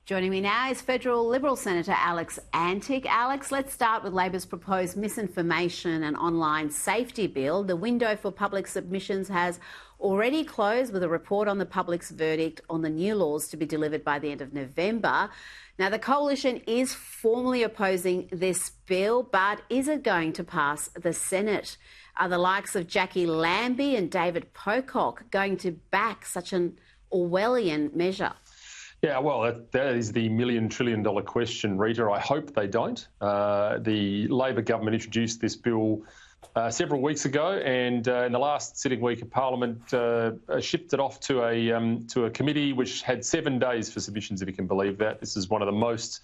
Joining me now is federal Liberal Senator Alex Antic. Alex, let's start with Labor's proposed misinformation and online safety bill. The window for public submissions has already closed with a report on the public's verdict on the new laws to be delivered by the end of November. Now, the Coalition is formally opposing this bill, but is it going to pass the Senate? Are the likes of Jackie Lambie and David Pocock going to back such an Orwellian measure? Yeah, well, that is the $1 trillion question, Rita. I hope they don't. The Labor government introduced this bill several weeks ago, and in the last sitting week of Parliament, shipped it off to a committee which had 7 days for submissions, if you can believe that. This is one of the most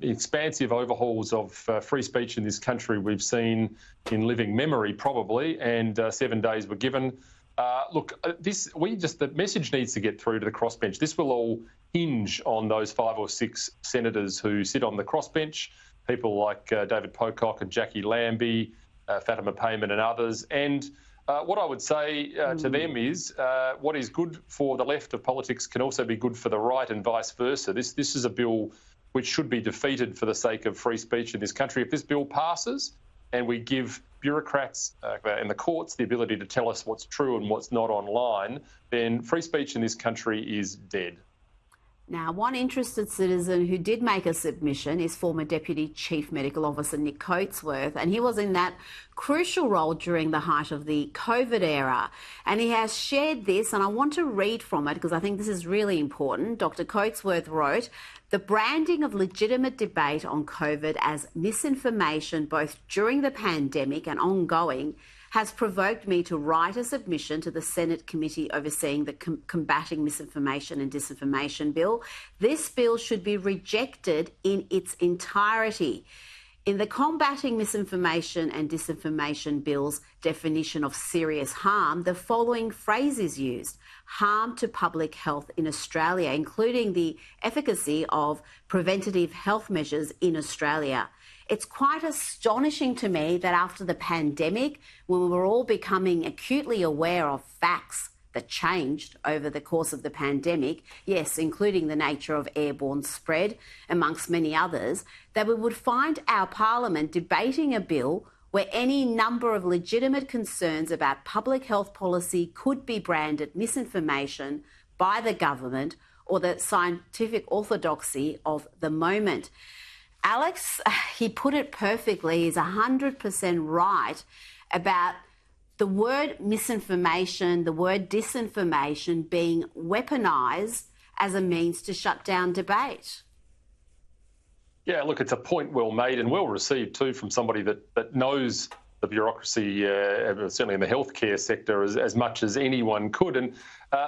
expansive overhauls of free speech in this country we've seen in living memory, probably, and 7 days were given. The message needs to get through to the crossbench. This will all hinge on those 5 or 6 senators who sit on the crossbench, people like David Pocock and Jackie Lambie, Fatima Payman and others. And what I would say to them is what is good for the left of politics can also be good for the right and vice versa. This is a bill which should be defeated for the sake of free speech in this country. If this bill passes and we give bureaucrats in the courts the ability to tell us what's true and what's not online, then free speech in this country is dead. Now, one interested citizen who did make a submission is former Deputy Chief Medical Officer Nick Coatsworth, and he was in that crucial role during the height of the COVID era. And he has shared this, and I want to read from it because I think this is really important. Dr. Coatsworth wrote, "The branding of legitimate debate on COVID as misinformation, both during the pandemic and ongoing, has provoked me to write a submission to the Senate committee overseeing the Combating Misinformation and Disinformation Bill. This bill should be rejected in its entirety. In the Combating Misinformation and Disinformation Bill's definition of serious harm, the following phrase is used: harm to public health in Australia, including the efficacy of preventative health measures in Australia." It's quite astonishing to me that after the pandemic, when we were all becoming acutely aware of facts that changed over the course of the pandemic, yes, including the nature of airborne spread, amongst many others, that we would find our Parliament debating a bill where any number of legitimate concerns about public health policy could be branded misinformation by the government or the scientific orthodoxy of the moment. Alex, he put it perfectly. He's 100% right about the word misinformation, the word disinformation being weaponised as a means to shut down debate. Yeah, look, it's a point well made and well received too from somebody that knows the bureaucracy, certainly in the healthcare sector, as much as anyone could. And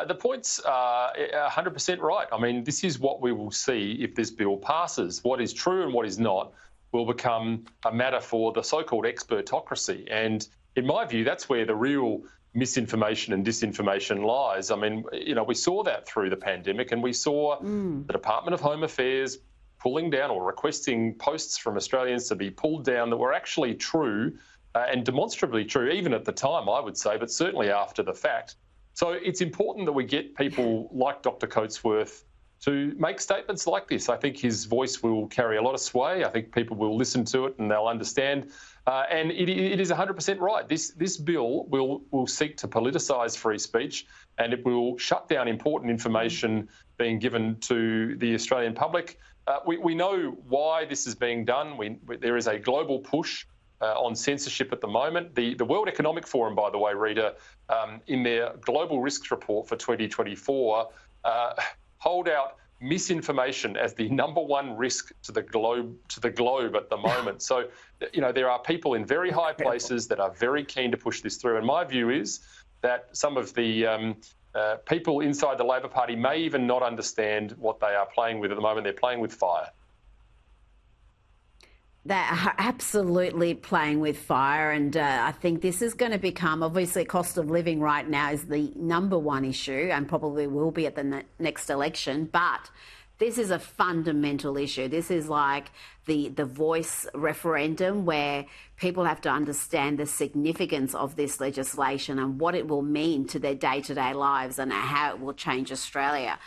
the point's 100% right. I mean, this is what we will see if this bill passes. What is true and what is not will become a matter for the so-called expertocracy. And in my view, that's where the real misinformation and disinformation lies. I mean, we saw that through the pandemic, and we saw the Department of Home Affairs pulling down or requesting posts from Australians to be pulled down that were actually true and demonstrably true, even at the time, I would say, but certainly after the fact. So it's important that we get people like Dr. Coatsworth to make statements like this. I think his voice will carry a lot of sway. I think people will listen to it and they'll understand. And it is 100% right. This bill will seek to politicise free speech, and it will shut down important information being given to the Australian public. We know why this is being done. There is a global push on censorship at the moment. The World Economic Forum, by the way, Rita, in their Global Risks Report for 2024, hold out misinformation as the #1 risk to the globe at the moment. So, there are people in very high places that are very keen to push this through. And my view is that some of the people inside the Labor Party may even not understand what they are playing with at the moment. They're playing with fire. They're absolutely playing with fire, and I think this is going to become, obviously, cost of living right now is the #1 issue and probably will be at the next election, but this is a fundamental issue. This is like the voice referendum where people have to understand the significance of this legislation and what it will mean to their day-to-day lives and how it will change Australia.